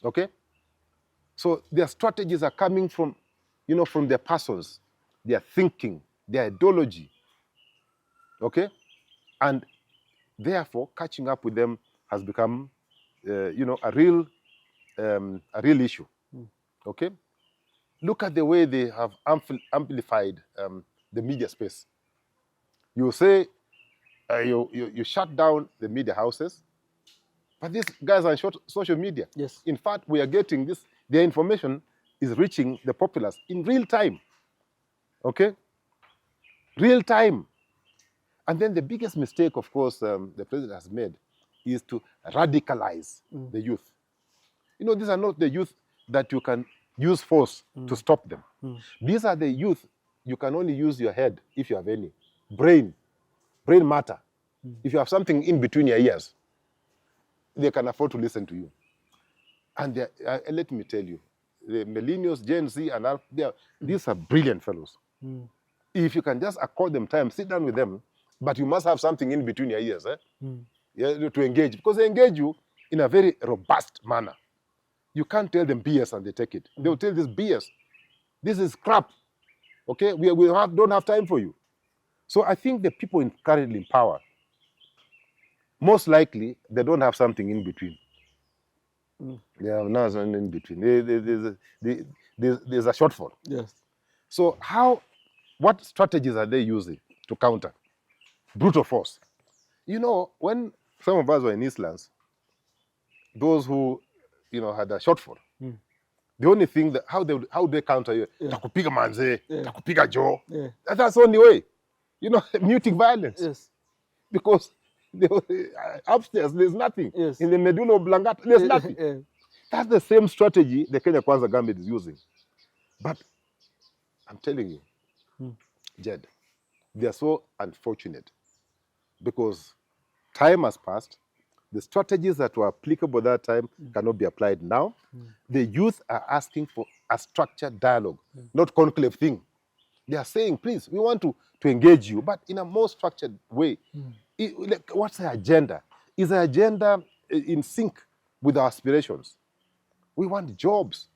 Okay? So their strategies are coming from, from their persons, their thinking, their ideology. Okay? And therefore, catching up with them has become, a real issue. Okay? Look at the way they have amplified the media space. You say you shut down the media houses, but these guys are on social media. Yes. In fact, we are getting this. Their information is reaching the populace in real time. Okay? Real time. And then the biggest mistake, of course, the president has made is to radicalize the youth. These are not the youth that you can use force to stop them. These are the youth you can only use your head, if you have any. Brain matter. If you have something in between your ears, they can afford to listen to you. And let me tell you, the millennials, Gen Z, and these are brilliant fellows. If you can just accord them time, sit down with them, but you must have something in between your ears to engage, because they engage you in a very robust manner. You can't tell them BS and they take it. They will tell this BS. This is crap. Okay? We don't have time for you. So I think the people currently in power, most likely, they don't have something in between. They have nothing in between. There's a shortfall. Yes. So what strategies are they using to counter? Brutal force. When some of us were in Eastlands, those who, had a shortfall, the only thing that how they counter you, takupiga manze, takupiga Joe. That's the only way. Muting violence. Yes. Because upstairs there's nothing. Yes. In the medulla oblongata there's nothing. That's the same strategy the Kenya Kwanza government is using. But I'm telling you, Jed, they are so unfortunate because time has passed. The strategies that were applicable that time cannot be applied now. The youth are asking for a structured dialogue, not conclave thing. They are saying, please, we want to engage you, but in a more structured way. Like, what's the agenda? Is the agenda in sync with our aspirations? We want jobs.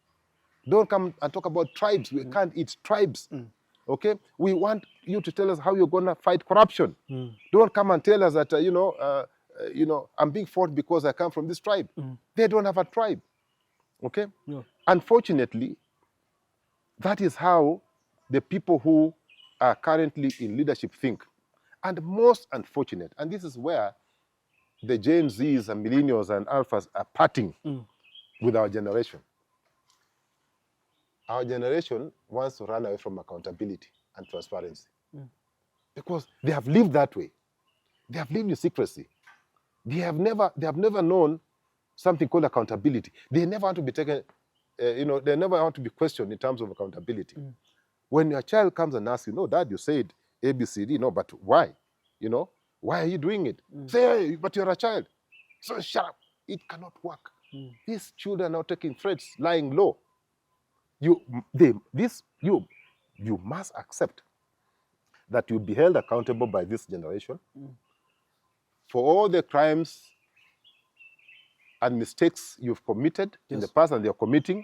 Don't come and talk about tribes. We can't eat tribes. Okay? We want you to tell us how you're going to fight corruption. Don't come and tell us that, I'm being fought because I come from this tribe. They don't have a tribe. Okay? Yeah. Unfortunately, that is how the people who are currently in leadership think. And most unfortunate, and this is where the Gen Zs and millennials and alphas are parting with our generation. Our generation wants to run away from accountability and transparency because they have lived that way. They have lived in secrecy. They have never known something called accountability. They never want to be taken, they never want to be questioned in terms of accountability. When your child comes and asks you, no, Dad, you said A, B, C, D, no, but why? Why are you doing it? Say, hey, but you're a child. So shut up. It cannot work. These children are taking threats, lying low. You must accept that you'll be held accountable by this generation for all the crimes and mistakes you've committed in the past and they're committing.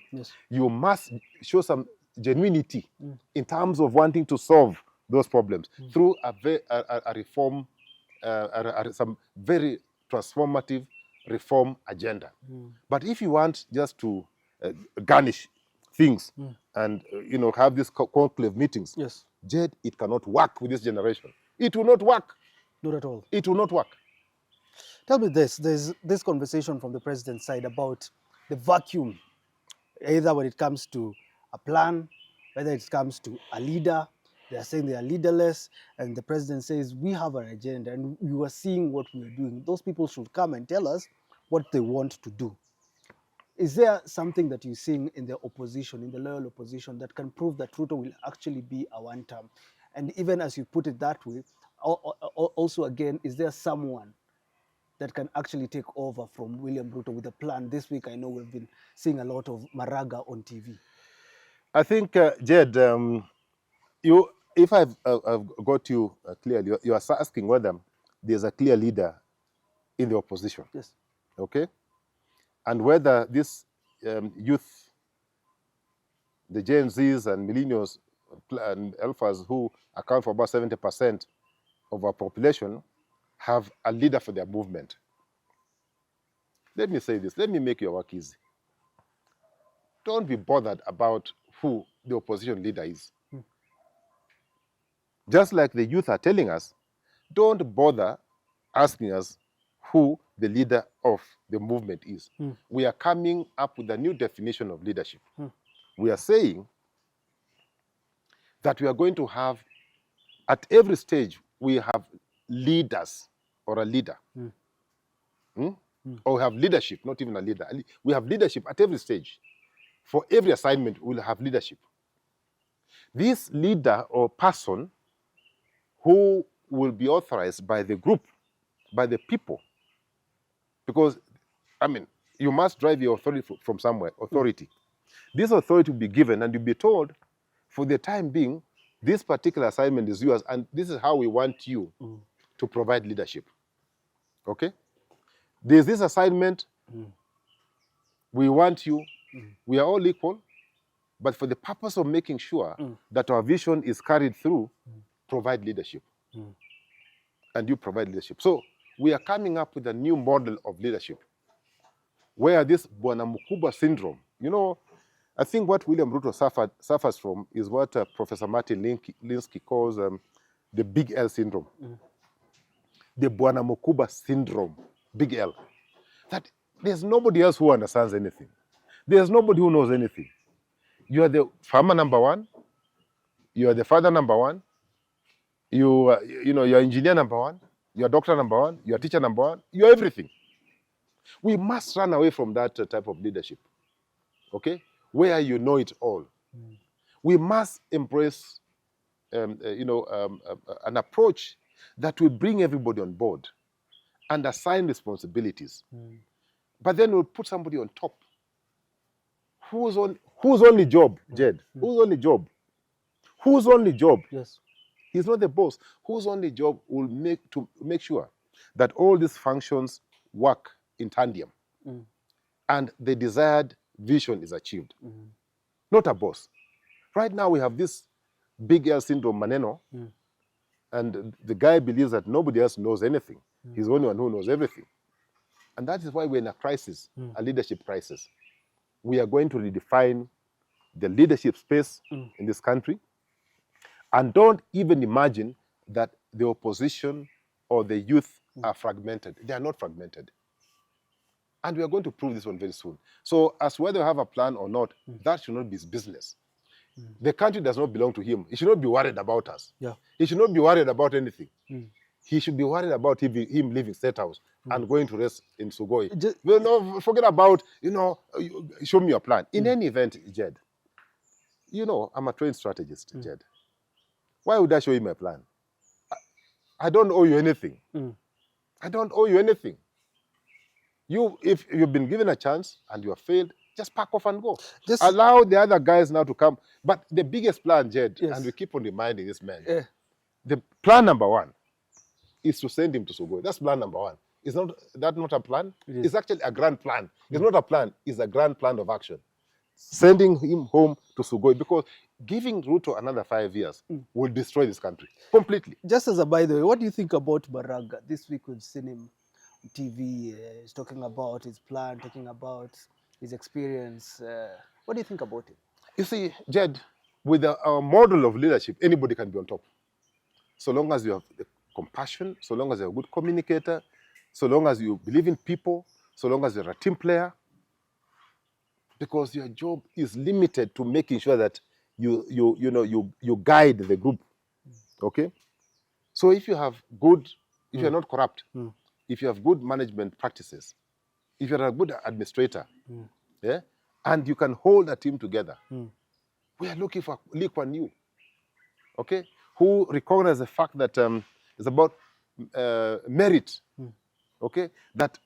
You must show some genuinity in terms of wanting to solve those problems through a reform, some very transformative reform agenda. But if you want just to garnish things and have these conclave meetings, Jed, it cannot work with this generation. It will not work. Not at all. It will not work. Tell me this, there's this conversation from the president's side about the vacuum, either when it comes to a plan, whether it comes to a leader. They are saying they are leaderless, and the president says, we have an agenda, and you are seeing what we are doing. Those people should come and tell us what they want to do. Is there something that you're seeing in the opposition, in the loyal opposition, that can prove that Ruto will actually be a one-term? And even as you put it that way, also again, is there someone that can actually take over from William Ruto with a plan? This week, I know we've been seeing a lot of Maraga on TV. I think, Jed, if I've got you clearly, you are asking whether there's a clear leader in the opposition. Yes. Okay? And whether this youth, the Gen Zs and millennials and alphas who account for about 70% of our population, have a leader for their movement. Let me say this. Let me make your work easy. Don't be bothered about who the opposition leader is. Just like the youth are telling us, don't bother asking us who the leader of the movement is. We are coming up with a new definition of leadership. We are saying that we are going to have, at every stage, we have leaders or a leader. Or we have leadership, not even a leader. We have leadership at every stage. For every assignment, we'll have leadership. This leader or person who will be authorized by the group, by the people, because, you must drive your authority from somewhere, authority. This authority will be given and you'll be told, for the time being, this particular assignment is yours and this is how we want you to provide leadership. Okay? There's this assignment, we want you, we are all equal, but for the purpose of making sure that our vision is carried through, provide leadership. And you provide leadership. So we are coming up with a new model of leadership where this Bwana Mkubwa syndrome, I think what William Ruto suffers from is what Professor Martin Linsky calls the big L syndrome. The Bwana Mkubwa syndrome, big L. That there's nobody else who understands anything. There's nobody who knows anything. You are the farmer number one. You are the father number one. You're engineer number one. You're doctor number one. You're teacher number one. You're everything. We must run away from that type of leadership. Okay? Where you know it all. We must embrace an approach that will bring everybody on board and assign responsibilities. But then we'll put somebody on top. Whose only job, Jed? Whose only job? Whose only job? Yes. He's not the boss. Whose only job will make sure that all these functions work in tandem and the desired vision is achieved. Not a boss. Right now we have this big L syndrome, Maneno, and the guy believes that nobody else knows anything. He's the only one who knows everything. And that is why we're in a crisis, a leadership crisis. We are going to redefine the leadership space in this country. And don't even imagine that the opposition or the youth are fragmented. They are not fragmented. And we are going to prove this one very soon. So as whether you have a plan or not, that should not be his business. The country does not belong to him. He should not be worried about us. Yeah. He should not be worried about anything. He should be worried about him leaving State House and going to rest in Sugoi. Forget about, show me your plan. In any event, Jed, I'm a trained strategist, Jed. Why would I show you my plan? I don't owe you anything. I don't owe you anything. If you've been given a chance and you have failed, just pack off and go. Just allow the other guys now to come. But the biggest plan, Jed, and we keep on reminding this man, the plan number one is to send him to Sugoi. That's plan number one. Is that not a plan? It's actually a grand plan. It's not a plan. It's a grand plan of action. Sending him home to Sugoi, because giving Ruto another 5 years will destroy this country completely. Just as a by the way, what do you think about Baraga? This week we've seen him on TV. He's talking about his plan, talking about his experience. What do you think about it? You see, Jed, with our model of leadership, anybody can be on top. So long as you have the compassion, so long as you're a good communicator, so long as you believe in people, so long as you're a team player, because your job is limited to making sure that you guide the group. Okay? So if you have if you're not corrupt, if you have good management practices, if you're a good administrator, and you can hold a team together, we are looking for Lee Kuan Yew, okay, who recognizes the fact that it's about merit, okay, that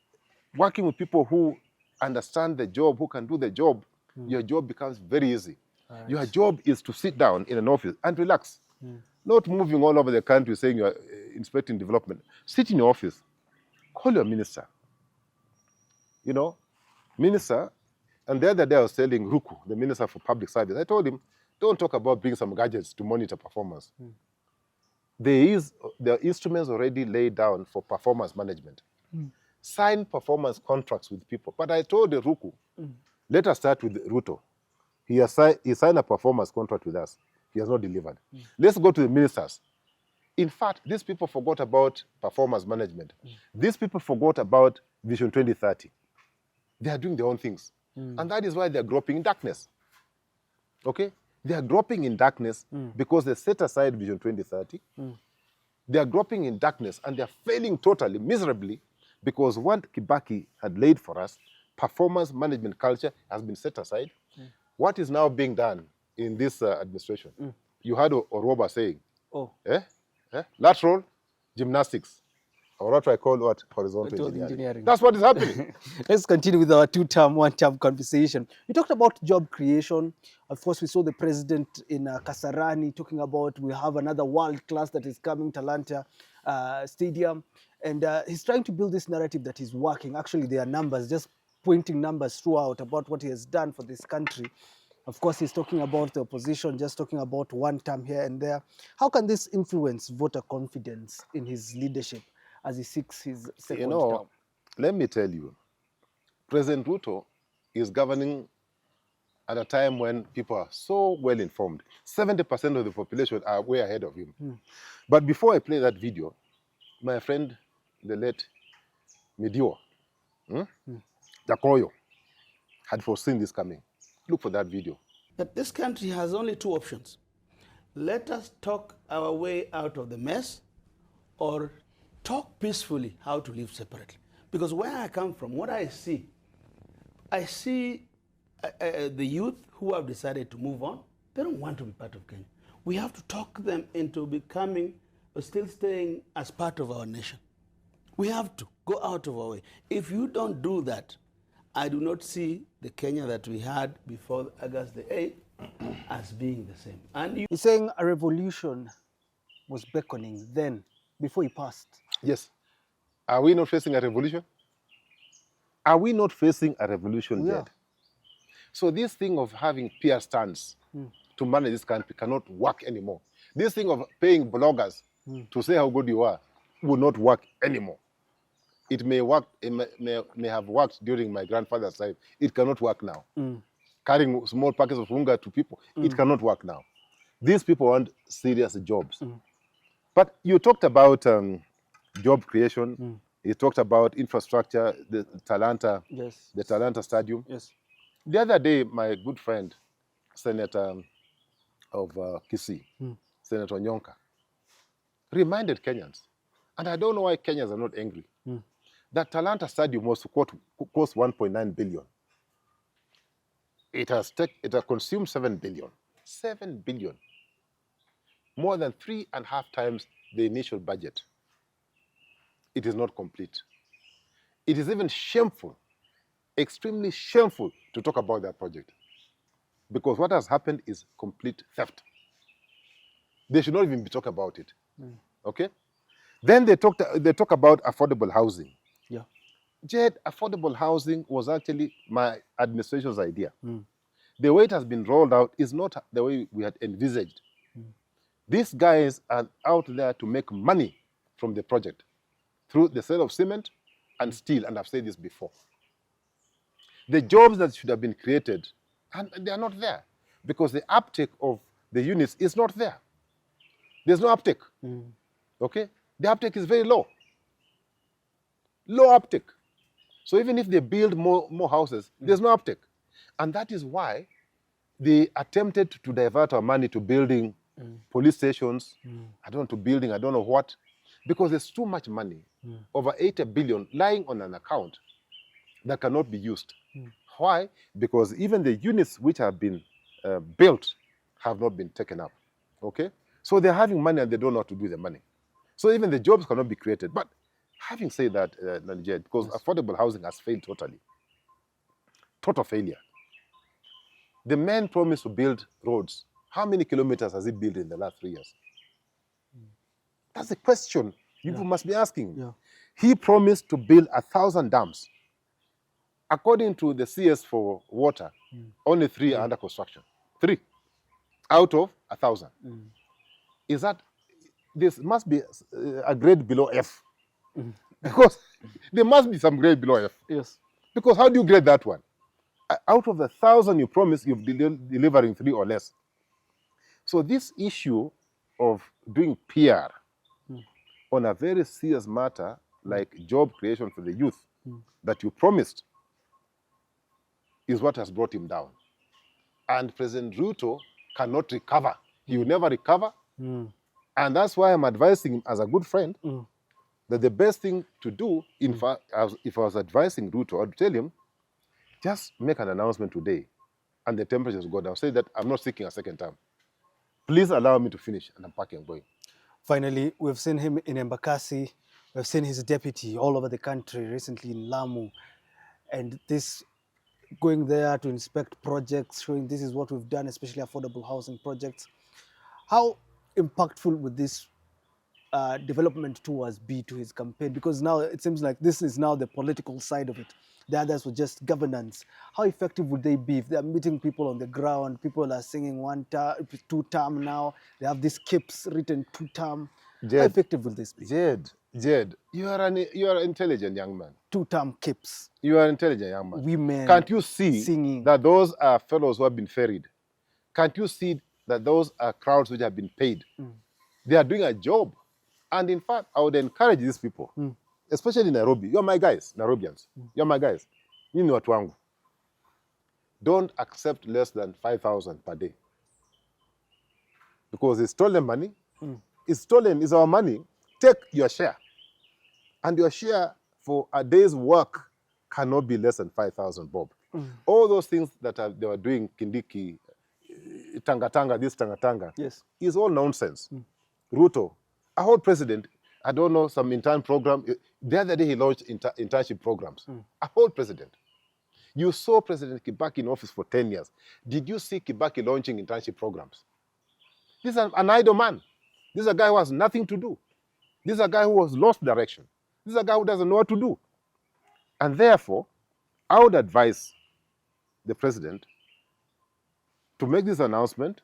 working with people who understand the job, who can do the job, your job becomes very easy. Right. Your job is to sit down in an office and relax, not moving all over the country saying you're inspecting development. Sit in your office, call your minister, minister. And the other day I was telling Ruku, the Minister for Public Service, I told him, don't talk about bringing some gadgets to monitor performance. There are instruments already laid down for performance management. Sign performance contracts with people. But I told Ruku, let us start with Ruto. He signed a performance contract with us. He has not delivered. Let's go to the ministers. In fact, these people forgot about performance management. These people forgot about Vision 2030. They are doing their own things. And that is why they're groping in darkness. Okay? They are groping in darkness because they set aside Vision 2030. They are groping in darkness and they're failing totally, miserably, because what Kibaki had laid for us, performance management culture, has been set aside. What is now being done in this administration? You heard Oroba saying, lateral gymnastics. Or what I call horizontal engineering. That's what is happening. Let's continue with our one-term conversation. We talked about job creation. Of course, we saw the president in Kasarani talking about we have another world class that is coming, Talanta Stadium. And he's trying to build this narrative that is working. Actually, there are numbers, just pointing numbers throughout about what he has done for this country. Of course, he's talking about the opposition, just talking about one term here and there. How can this influence voter confidence in his leadership as he seeks his second term? Let me tell you, President Ruto is governing at a time when people are so well informed. 70% of the population are way ahead of him. But before I play that video, my friend, the late Midio, Jakoyo, had foreseen this coming. Look for that video. That this country has only two options. Let us talk our way out of the mess, or talk peacefully how to live separately. Because where I come from, what I see the youth who have decided to move on. They don't want to be part of Kenya. we have to talk them into becoming or still staying as part of our nation. We have to go out of our way. If you don't do that, I do not see the Kenya that we had before August the 8th as being the same. And you He's saying a revolution was beckoning then, before he passed. Yes. Are we not facing a revolution? Are we not facing a revolution We yet? are. So this thing of having peer stunts to manage this country cannot work anymore. This thing of paying bloggers to say how good you are will not work anymore. It may work, it may have worked during my grandfather's time. It cannot work now. Carrying small packets of hunger to people, it cannot work now. These people want serious jobs. But you talked about job creation. You talked about infrastructure, the Talanta, Yes. the Talanta Stadium. Yes. The other day, my good friend, Senator of Kisia, Senator Nyonka, reminded Kenyans, and I don't know why Kenyans are not angry, that Talanta Stadium was to cost 1.9 billion. It has consumed 7 billion. 7 billion. More than 3.5 times the initial budget. It is not complete. It is even shameful, extremely shameful to talk about that project. Because what has happened is complete theft. They should not even be talking about it. Okay? Then they talk about affordable housing. Yeah. Jed, affordable housing was actually my administration's idea. The way it has been rolled out is not the way we had envisaged. These guys are out there to make money from the project through the sale of cement and steel, and I've said this before. The jobs that should have been created, and they are not there because the uptake of the units is not there. There's no uptake. Okay? The uptake is very low. Low uptake. So even if they build more houses, there's no uptake. And that is why they attempted to divert our money to building police stations, I don't know, to building, I don't know what, because there's too much money, over 80 billion lying on an account that cannot be used. Why? Because even the units which have been built have not been taken up. Okay? So they're having money and they don't know how to do the money. So even the jobs cannot be created. But having said that, Nigeria, because affordable housing has failed totally. Total failure. The man promised to build roads. How many kilometers has he built in the last 3 years? That's the question you must be asking. Yeah. He promised to build 1,000 dams. According to the CS for water, only 3 are under construction. 3 out of 1,000. Is that, this must be a grade below F. Because there must be some grade below F. Yes. Because how do you grade that one? Out of the 1,000 you promised, you're delivering 3 or less. So this issue of doing PR on a very serious matter like job creation for the youth that you promised is what has brought him down. And President Ruto cannot recover. He will never recover. And that's why I'm advising him as a good friend that the best thing to do, in fact, if I was advising Ruto, I'd tell him, just make an announcement today and the temperatures go down. Say that I'm not seeking a second term. Please allow me to finish, and I'm packing and going. Finally, we've seen him in Embakasi. We've seen his deputy all over the country, recently in Lamu. And this, going there to inspect projects, showing this is what we've done, especially affordable housing projects. How impactful would this development tours be to his campaign? Because now it seems like this is now the political side of it. The others were just governance. How effective would they be if they're meeting people on the ground? People are singing 2-term now. They have these kips written 2-term. How effective will this be? Jed, you are an intelligent young man. 2-term kips. You are an intelligent young man. Women. Can't you see singing. that those are fellows who have been ferried? Can't you see that those are crowds which have been paid? They are doing a job. And in fact, I would encourage these people, especially in Nairobi. You're my guys, Nairobians. You're my guys. You know watu wangu. Don't accept less than 5,000 per day. Because it's stolen money. It's stolen, it's our money. Take your share. And your share for a day's work cannot be less than 5,000 bob. All those things that they were doing, Kindiki, tanga-tanga, this tanga-tanga, Yes. is all nonsense. Ruto, a whole president, I don't know, some intern program. The other day he launched internship programs. A whole president. You saw President Kibaki in office for 10 years. Did you see Kibaki launching internship programs? This is an idle man. This is a guy who has nothing to do. This is a guy who has lost direction. This is a guy who doesn't know what to do. And therefore, I would advise the president to make this announcement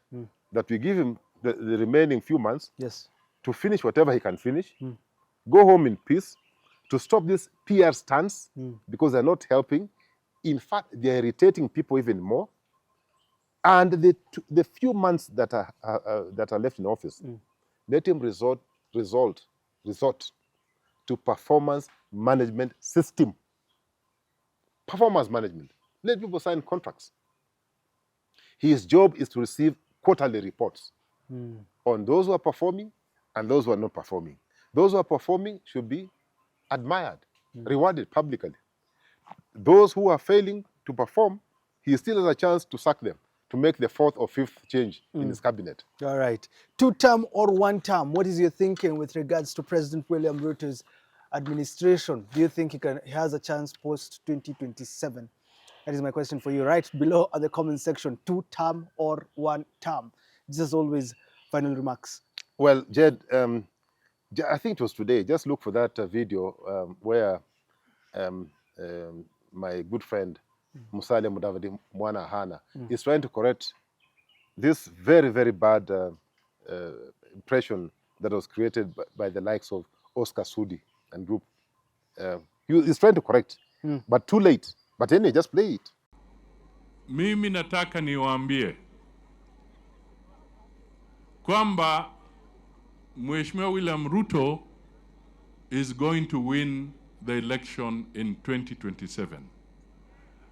that we give him the remaining few months Yes. to finish whatever he can finish, go home in peace, to stop this PR stunts because they're not helping. In fact, they're irritating people even more. And the few months that are left in office, let him resort to performance management system. Performance management. Let people sign contracts. His job is to receive quarterly reports on those who are performing and those who are not performing. Those who are performing should be admired, rewarded publicly. Those who are failing to perform, he still has a chance to sack them, to make the fourth or fifth change in his cabinet. All right. 2-term or 1-term? What is your thinking with regards to President William Ruto's administration? Do you think he has a chance post 2027? That is my question for you. Right below at the comment section. 2-term or 1-term? Just always final remarks. Well, Jed, I think it was today. Just look for that video where my good friend Musalia Mudavadi Mwana Hana is trying to correct this very, very bad impression that was created by the likes of Oscar Sudi and group. He's trying to correct, but too late. But anyway, just play it. Mimi nataka niwaambie kwamba Mheshimiwa William Ruto is going to win the election in 2027.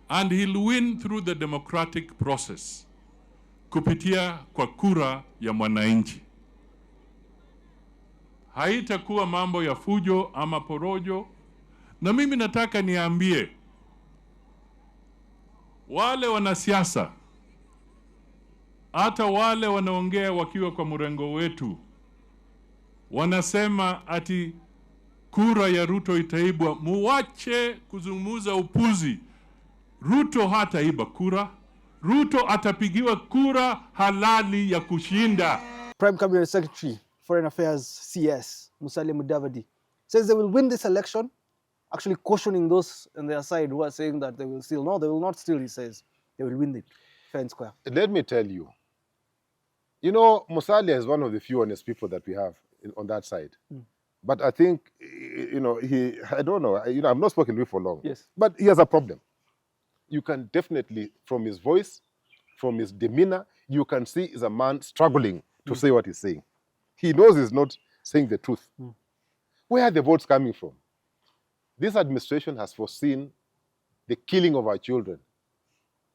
And he'll win through the democratic process, kupitia kwa kura ya mwananchi. Haitakuwa mambo ya fujo ama porojo. Na mimi nataka niambie wale wanasiasa, hata wale wanaongea wakiwa kwa mrengo wetu, wanasema ati kura ya Ruto itaibwa. Muwache kuzungumza upuzi. Ruto hataiba kura. Ruto atapigiwa kura halali ya kushinda. Prime Cabinet Secretary, Foreign Affairs, CS, Musalia Mudavadi, says they will win this election, actually cautioning those on their side who are saying that they will steal. No, they will not steal, he says. They will win it, fair and square. Let me tell you, you know, Musalia is one of the few honest people that we have on that side. But I think, you know, I don't know, you know, I've not spoken to him for long. Yes. But he has a problem. You can definitely, from his voice, from his demeanor, you can see he's a man struggling to say what he's saying. He knows he's not saying the truth. Where are the votes coming from? This administration has foreseen the killing of our children.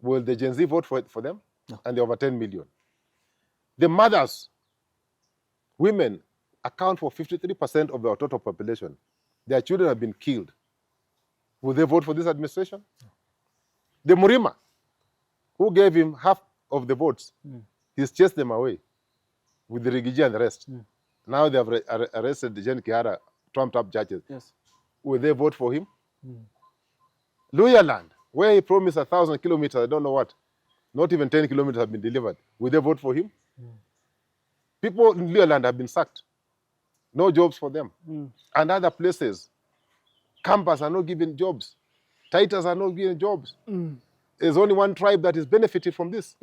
Will the Gen Z vote for them? No. And they're over 10 million. The mothers, women, account for 53% of our total population. Their children have been killed. Will they vote for this administration? No. The Murima, who gave him half of the votes, he's chased them away with the Rigathi and the rest. Now they have arrested Jen Kihara, trumped-up judges. Yes. Will they vote for him? Luyaland, where he promised 1,000 kilometers, I don't know what, not even 10 kilometers have been delivered. Will they vote for him? People in Luyaland have been sacked. No jobs for them. And other places, campers are not given jobs. Titans are not given jobs. There's only one tribe that is benefited from this.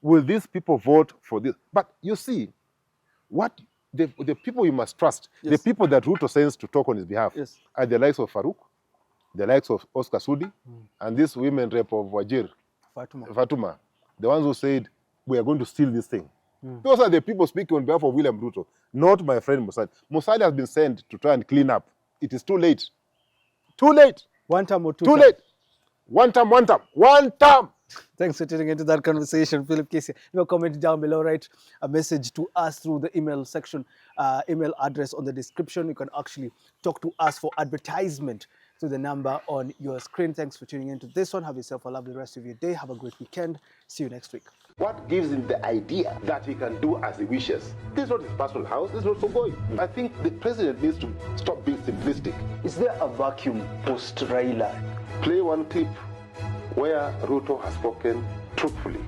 Will these people vote for this? But you see, what the people you must trust, the people that Ruto sends to talk on his behalf, are the likes of Farouk, the likes of Oscar Sudi, and this women rep of Wajir, Fatuma, the ones who said, we are going to steal this thing. Those are the people speaking on behalf of William Ruto, not my friend Musalia. Musalia has been sent to try and clean up. It is too late. Too late. 1 term or 2 Too late. 1 term, 1 term. 1 term. Thanks for tuning into that conversation, Philip Kisia. You comment down below, write a message to us through the email section, email address on the description. You can actually talk to us for advertisement. to the number on your screen. Thanks for tuning in to this one. Have yourself a lovely rest of your day. Have a great weekend. See you next week. What gives him the idea that he can do as he wishes? This is not his personal house. This is not Sogoi. I think the president needs to stop being simplistic. Is there a vacuum post-Raila? Play one clip where Ruto has spoken truthfully.